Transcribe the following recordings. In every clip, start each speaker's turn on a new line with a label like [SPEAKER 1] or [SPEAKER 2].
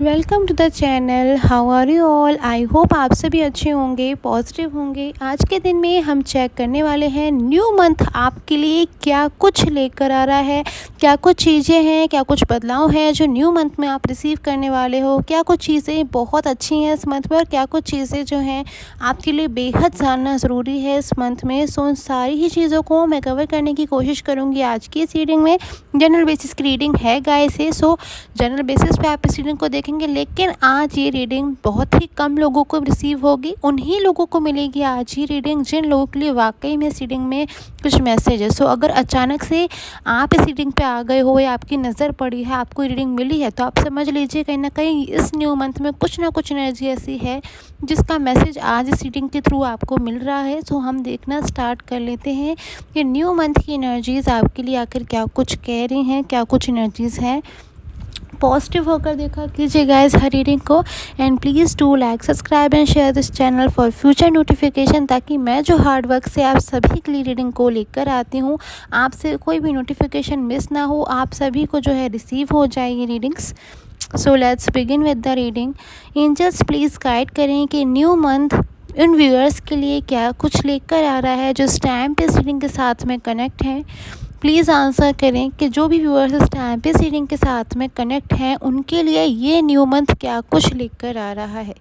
[SPEAKER 1] Welcome to the channel. How are you all. I hope आप सभी अच्छे होंगे, पॉजिटिव होंगे। आज के दिन में हम चेक करने वाले हैं न्यू मंथ आपके लिए क्या कुछ लेकर आ रहा है, क्या कुछ चीज़ें हैं, क्या कुछ बदलाव हैं जो न्यू मंथ में आप रिसीव करने वाले हो, क्या कुछ चीज़ें बहुत अच्छी हैं इस मंथ में और क्या कुछ चीज़ें जो हैं आपके लिए बेहद जानना ज़रूरी है इस मंथ में। सो उन सारी ही चीज़ों को मैं कवर करने की कोशिश करूँगी आज की इस रीडिंग में। जनरल बेसिस की रीडिंग है गाइस ये, सो जनरल बेसिस पे आप इस रीडिंग को देखेंगे, लेकिन आज ये रीडिंग बहुत ही कम लोगों को रिसीव होगी। उन्हीं लोगों को मिलेगी आज ये रीडिंग जिन लोगों के लिए वाकई में इस रीडिंग में कुछ मैसेज है। सो अगर अचानक से आप इस रीडिंग पे आ गए हो या आपकी नज़र पड़ी है, आपको रीडिंग मिली है, तो आप समझ लीजिए कहीं ना कहीं इस न्यू मंथ में कुछ ना कुछ एनर्जी ऐसी है जिसका मैसेज आज इस रीडिंग के थ्रू आपको मिल रहा है। सो हम देखना स्टार्ट कर लेते हैं कि न्यू मंथ की एनर्जीज़ आपके लिए आखिर क्या कुछ कह रही हैं, क्या कुछ एनर्जीज़ हैं। पॉजिटिव होकर देखा कीजिए गाइस हर रीडिंग को, and please do like, subscribe and share this channel for future notification, ताकि मैं जो हार्ड वर्क से आप सभी के लिए रीडिंग को लेकर आती हूँ, आपसे कोई भी नोटिफिकेशन मिस ना हो, आप सभी को जो है रिसीव हो जाए ये readings. So let's begin with the reading. Angels please guide करें कि न्यू मंथ उन व्यूअर्स के लिए क्या कुछ लेकर आ रहा है जो इस टाइम पे इस रीडिंग के साथ में कनेक्ट हैं। प्लीज़ आंसर करें कि जो भी व्यूअर्स इस टाइम पे रीडिंग के साथ में कनेक्ट हैं उनके लिए ये न्यू मंथ क्या कुछ लेकर आ रहा है।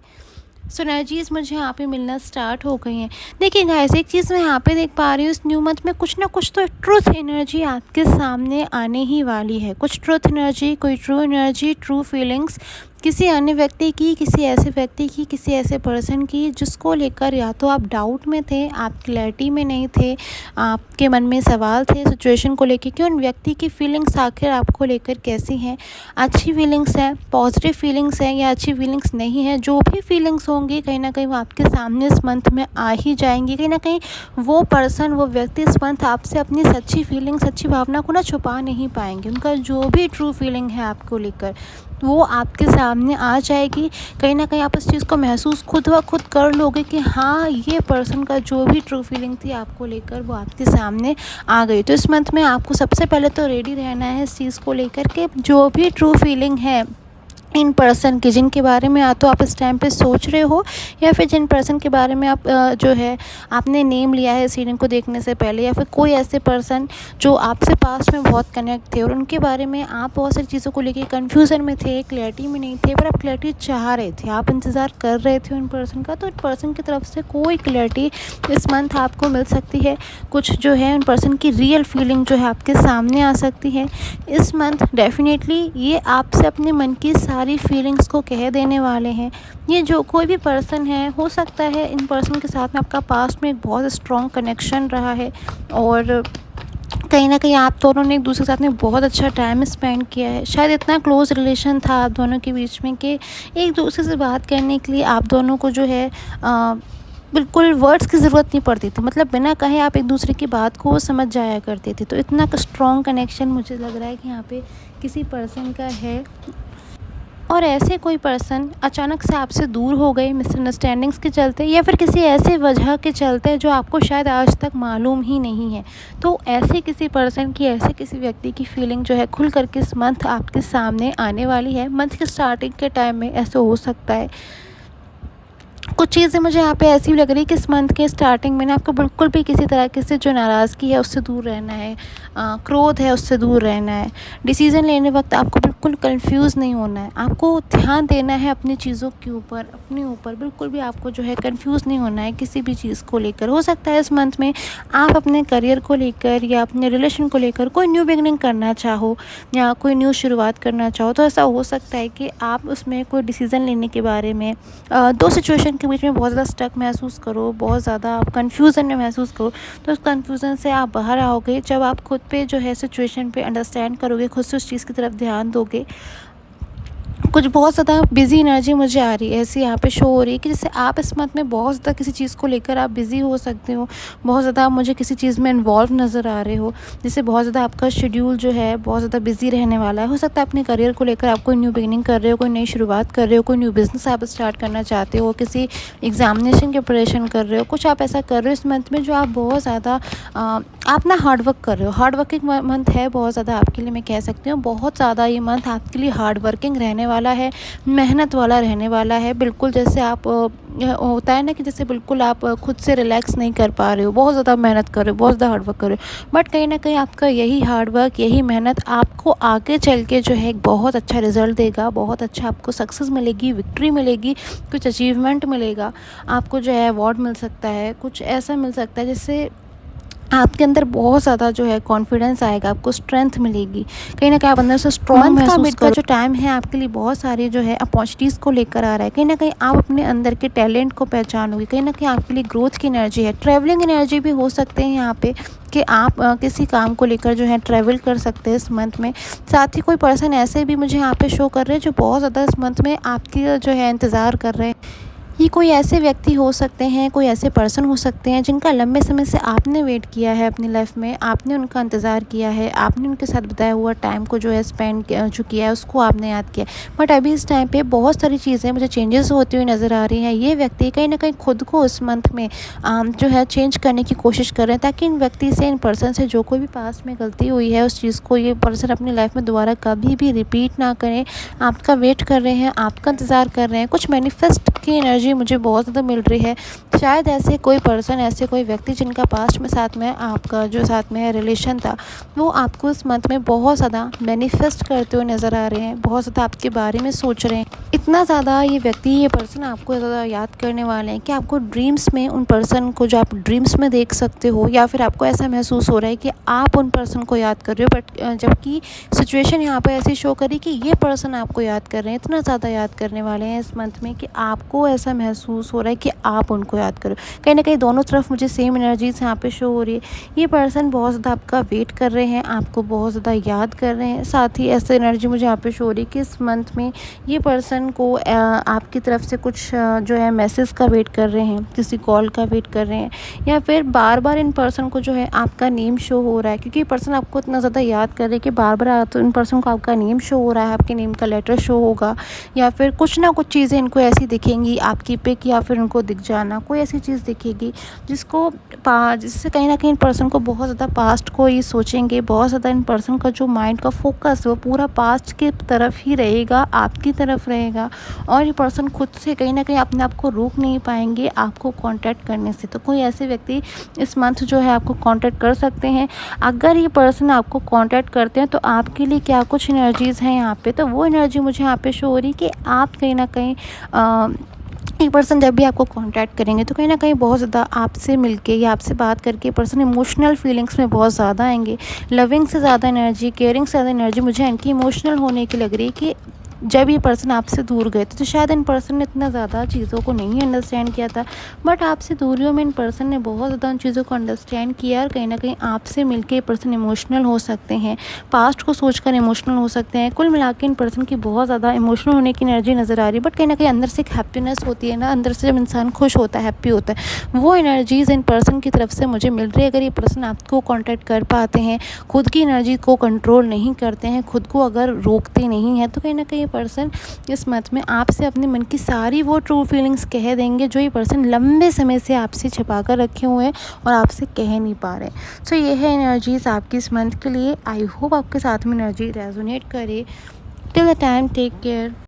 [SPEAKER 1] सो एनर्जीज़ मुझे यहाँ पे मिलना स्टार्ट हो गई हैं। देखिए गाइस, एक चीज़ मैं यहाँ पे देख पा रही हूँ, इस न्यू मंथ में कुछ ना कुछ तो ट्रूथ एनर्जी आपके सामने आने ही वाली है। कुछ ट्रूथ एनर्जी, कोई ट्रू एनर्जी, ट्रू फीलिंग्स किसी अन्य व्यक्ति की, किसी ऐसे व्यक्ति की, किसी ऐसे पर्सन की जिसको लेकर या तो आप डाउट में थे, आप क्लैरिटी में नहीं थे, आपके मन में सवाल थे सिचुएशन को लेकर कि उन व्यक्ति की फीलिंग्स आखिर आपको लेकर कैसी हैं। अच्छी फीलिंग्स हैं, पॉजिटिव फीलिंग्स हैं या अच्छी फीलिंग्स नहीं है, जो भी फीलिंग्स होंगी कहीं ना कहीं वो आपके सामने इस मंथ में आ ही जाएंगी। कहीं ना कहीं वो पर्सन, वो व्यक्ति इस मंथ आपसे अपनी सच्ची फीलिंग्स, सच्ची भावना को ना छुपा नहीं पाएंगे। उनका जो भी ट्रू फीलिंग है आपको लेकर वो आपके सामने आ जाएगी। कहीं ना कहीं आप इस चीज़ को महसूस खुद व खुद कर लोगे कि हाँ, ये पर्सन का जो भी ट्रू फीलिंग थी आपको लेकर वो आपके सामने आ गई। तो इस मंथ में आपको सबसे पहले तो रेडी रहना है इस चीज़ को लेकर के जो भी ट्रू फीलिंग है इन पर्सन की, जिनके बारे में या तो आप इस टाइम पे सोच रहे हो या फिर जिन पर्सन के बारे में आप जो है आपने नेम लिया है इस रीडिंग को देखने से पहले, या फिर कोई ऐसे पर्सन जो आपसे पास में बहुत कनेक्ट थे और उनके बारे में आप बहुत सारी चीज़ों को लेके कन्फ्यूज़न में थे, क्लैरिटी में नहीं थे, पर आप क्लैरिटी चाह रहे थे, आप इंतज़ार कर रहे थे उन पर्सन का। तो उन पर्सन की तरफ से कोई क्लैरिटी इस मंथ आपको मिल सकती है। कुछ जो है उन पर्सन की रियल फीलिंग जो है आपके सामने आ सकती है इस मंथ। डेफिनेटली ये आपसे अपने मन की सारी फीलिंग्स को कह देने वाले हैं। ये जो कोई भी पर्सन है, हो सकता है इन पर्सन के साथ में आपका पास्ट में एक बहुत स्ट्रॉन्ग कनेक्शन रहा है और कहीं ना कहीं आप दोनों ने एक दूसरे के साथ में बहुत अच्छा टाइम स्पेंड किया है। शायद इतना क्लोज़ रिलेशन था आप दोनों के बीच में कि एक दूसरे से बात करने के लिए आप दोनों को जो है बिल्कुल वर्ड्स की ज़रूरत नहीं पड़ती थी, मतलब बिना कहे आप एक दूसरे की बात को समझ जाया करते थे। तो इतना स्ट्रॉन्ग कनेक्शन मुझे लग रहा है कि यहाँ पे किसी पर्सन का है और ऐसे कोई पर्सन अचानक से आपसे दूर हो गए मिसअंडरस्टैंडिंग्स के चलते या फिर किसी ऐसे वजह के चलते जो आपको शायद आज तक मालूम ही नहीं है। तो ऐसे किसी पर्सन की, ऐसे किसी व्यक्ति की फीलिंग जो है खुल करके इस मंथ आपके सामने आने वाली है। मंथ के स्टार्टिंग के टाइम में ऐसा हो सकता है। कुछ चीज़ें मुझे यहाँ पे ऐसी लग रही है कि इस मंथ के स्टार्टिंग में ना आपको बिल्कुल भी किसी तरह से जो नाराज़गी है उससे दूर रहना है, क्रोध है उससे दूर रहना है। डिसीज़न लेने वक्त आपको बिल्कुल कंफ्यूज नहीं होना है, आपको ध्यान देना है अपनी चीज़ों के ऊपर, अपने ऊपर। बिल्कुल भी आपको जो है कंफ्यूज नहीं होना है किसी भी चीज़ को लेकर। हो सकता है इस मंथ में आप अपने करियर को लेकर या अपने रिलेशन को लेकर कोई न्यू बिगनिंग करना चाहो या कोई न्यू शुरुआत करना चाहो, तो ऐसा हो सकता है कि आप उसमें कोई डिसीज़न लेने के बारे में दो सिचुएशन के बीच में बहुत ज़्यादा स्टक महसूस करो, बहुत ज़्यादा आप कन्फ्यूज़न में महसूस करो। तो उस कन्फ्यूज़न से आप बाहर आओगे जब आप खुद पे जो है सिचुएशन पे अंडरस्टैंड करोगे, खुद से उस चीज़ की तरफ ध्यान दोगे। कुछ बहुत ज़्यादा बिज़ी एनर्जी मुझे आ रही है, ऐसी यहाँ पे शो हो रही है कि जैसे आप इस मंथ में बहुत ज़्यादा किसी चीज़ को लेकर आप बिज़ी हो सकते हो, बहुत ज़्यादा आप मुझे किसी चीज़ में इन्वॉल्व नज़र आ रहे हो, जैसे बहुत ज़्यादा आपका शेड्यूल जो है बहुत ज़्यादा बिज़ी रहने वाला है। हो सकता है अपने करियर को लेकर आप कोई न्यू बिगिनिंग कर रहे हो, कोई नई शुरुआत कर रहे हो, कोई न्यू बिज़नेस आप स्टार्ट करना चाहते हो, किसी एग्जामिनेशन की प्रिपरेशन कर रहे हो, कुछ आप ऐसा कर रहे हो इस मंथ में जो आप बहुत ज़्यादा आप ना हार्ड वर्क कर रहे हो। हार्ड वर्किंग मंथ है बहुत ज़्यादा आपके लिए, मैं कह सकती हूँ बहुत ज़्यादा ये मंथ आपके लिए हार्ड वर्किंग रहने वाला वाला है, मेहनत वाला रहने वाला है। बिल्कुल जैसे आप होता है ना कि जैसे बिल्कुल आप खुद से रिलैक्स नहीं कर पा रहे हो, बहुत ज़्यादा मेहनत कर रहे हो, बहुत ज़्यादा हार्ड वर्क कर रहे हो, बट कहीं ना कहीं आपका यही हार्ड वर्क, यही मेहनत आपको आगे चल के जो है एक बहुत अच्छा रिजल्ट देगा, बहुत अच्छा आपको सक्सेस मिलेगी, विक्ट्री मिलेगी, कुछ अचीवमेंट मिलेगा, आपको जो है अवार्ड मिल सकता है, कुछ ऐसा मिल सकता है जिससे आपके अंदर बहुत ज़्यादा जो है कॉन्फिडेंस आएगा, आपको स्ट्रेंथ मिलेगी, कहीं ना कहीं आप अंदर से स्ट्रॉन्ग महसूस करो। जो टाइम है आपके लिए बहुत सारी जो है अपॉर्चुनिटीज़ को लेकर आ रहा है, कहीं ना कहीं आप अपने अंदर के टैलेंट को पहचानोगे, कहीं ना कहीं आपके लिए ग्रोथ की एनर्जी है, ट्रैवलिंग एनर्जी भी हो सकते हैं यहाँ पे कि आप किसी काम को लेकर जो है ट्रैवल कर सकते हैं इस मंथ में। साथ ही कोई पर्सन ऐसे भी मुझे यहाँ पे शो कर रहे हैं जो बहुत ज़्यादा इस मंथ में आपकी जो है इंतज़ार कर रहे हैं। ये कोई ऐसे व्यक्ति हो सकते हैं, कोई ऐसे पर्सन हो सकते हैं जिनका लंबे समय से आपने वेट किया है अपनी लाइफ में, आपने उनका इंतज़ार किया है, आपने उनके साथ बिताया हुआ टाइम को जो है स्पेंड जो किया है उसको आपने याद किया। बट अभी इस टाइम पे बहुत सारी चीज़ें मुझे चेंजेस होती हुई नज़र आ रही हैं। ये व्यक्ति कहीं ना कहीं खुद को इस मंथ में जो है चेंज करने की कोशिश कर रहे हैं, ताकि इन व्यक्ति से, इन पर्सन से जो कोई भी पास्ट में गलती हुई है उस चीज़ को ये पर्सन अपनी लाइफ में दोबारा कभी भी रिपीट ना करें। आपका वेट कर रहे हैं, आपका इंतज़ार कर रहे हैं। कुछ मैनिफेस्ट की एनर्जी मुझे बहुत ज़्यादा मिल रही है। शायद ऐसे कोई पर्सन, ऐसे कोई व्यक्ति जिनका पास्ट में साथ में आपका जो साथ में रिलेशन था, वो आपको इस मंथ में बहुत ज़्यादा मैनिफेस्ट करते हुए नज़र आ रहे हैं, बहुत ज़्यादा आपके बारे में सोच रहे हैं। इतना ज़्यादा ये व्यक्ति, ये पर्सन आपको ज़्यादा याद करने वाले हैं कि आपको ड्रीम्स में उन पर्सन को, जो आप ड्रीम्स में देख सकते हो, या फिर आपको ऐसा महसूस हो रहा है कि आप उन पर्सन को याद कर रहे हो, बट जबकि सिचुएशन यहाँ पर ऐसी शो करी कि ये पर्सन आपको याद कर रहे हैं, इतना ज़्यादा याद करने वाले हैं इस मंथ में कि आपको ऐसा महसूस हो रहा है कि आप उनको याद करो। कहीं ना कहीं दोनों तरफ मुझे सेम एनर्जीज यहाँ पे शो हो रही है। ये पर्सन बहुत ज़्यादा आपका वेट कर रहे हैं, आपको बहुत ज़्यादा याद कर रहे हैं। साथ ही ऐसी एनर्जी मुझे यहाँ पे शो हो रही है कि इस मंथ में ये पर्सन को आपकी तरफ से कुछ जो है मैसेज का वेट कर रहे हैं, किसी कॉल का वेट कर रहे हैं, या फिर बार बार इन पर्सन को जो है आपका नेम शो हो रहा है, क्योंकि ये पर्सन आपको इतना ज़्यादा याद कर रहे हैं कि बार बार तो इन पर्सन को आपका नेम शो हो रहा है, आपके नेम का लेटर शो होगा, या फिर कुछ ना कुछ चीज़ें इनको ऐसी दिखेंगी आपकी पिक, या फिर उनको दिख जाना, कोई ऐसी चीज़ दिखेगी जिससे कहीं ना कहीं इन पर्सन को बहुत ज़्यादा पास्ट को ही सोचेंगे, बहुत ज़्यादा इन पर्सन का जो माइंड का फोकस वो पूरा पास्ट के तरफ ही रहेगा, आपकी तरफ रहेगा, और ये पर्सन खुद से कहीं ना कहीं अपने आप को रोक नहीं पाएंगे आपको कांटेक्ट करने से। तो कोई ऐसे व्यक्ति इस मंथ जो है आपको कांटेक्ट कर सकते हैं। अगर ये पर्सन आपको कांटेक्ट करते हैं तो आपके लिए क्या कुछ एनर्जीज़ हैं यहाँ पे, तो वो एनर्जी मुझे यहाँ पे शो हो रही कि आप कहीं ना कहीं एक पर्सन जब भी आपको कांटेक्ट करेंगे तो कहीं ना कहीं बहुत ज़्यादा आपसे मिलके या आपसे बात करके पर्सन इमोशनल फीलिंग्स में बहुत ज़्यादा आएंगे। लविंग से ज़्यादा एनर्जी, केयरिंग से ज़्यादा एनर्जी मुझे इनकी इमोशनल होने की लग रही है कि जब ये पर्सन आपसे दूर गए थे तो शायद इन पर्सन ने इतना ज़्यादा चीज़ों को नहीं अंडरस्टैंड किया था, बट आपसे दूरियों में इन पर्सन ने बहुत ज़्यादा उन चीज़ों को अंडरस्टैंड किया, और कहीं ना कहीं आपसे मिलके ये पर्सन इमोशनल हो सकते हैं, पास्ट को सोचकर इमोशनल हो सकते हैं। कुल मिला के इन पर्सन की बहुत ज़्यादा इमोशनल होने की एनर्जी नज़र आ रही है, बट कहीं ना कहीं अंदर से एक हैप्पीनेस होती है ना, अंदर से जब इंसान खुश होता है, हैप्पी होता है, वो एनर्जीज़ इन पर्सन की तरफ से मुझे मिल रही है। अगर ये पर्सन आपको कॉन्टैक्ट कर पाते हैं, खुद की एनर्जी को कंट्रोल नहीं करते हैं, खुद को अगर रोकते नहीं हैं, तो कहीं ना कहीं ये पर्सन इस मंथ में आपसे अपने मन की सारी वो ट्रू फीलिंग्स कह देंगे जो ये पर्सन लंबे समय से आपसे छिपा कर रखे हुए हैं और आपसे कह नहीं पा रहे। सो ये है एनर्जीज़ आपकी इस मंथ के लिए। आई होप आपके साथ में एनर्जी रेजोनेट करे। Till the time, take care.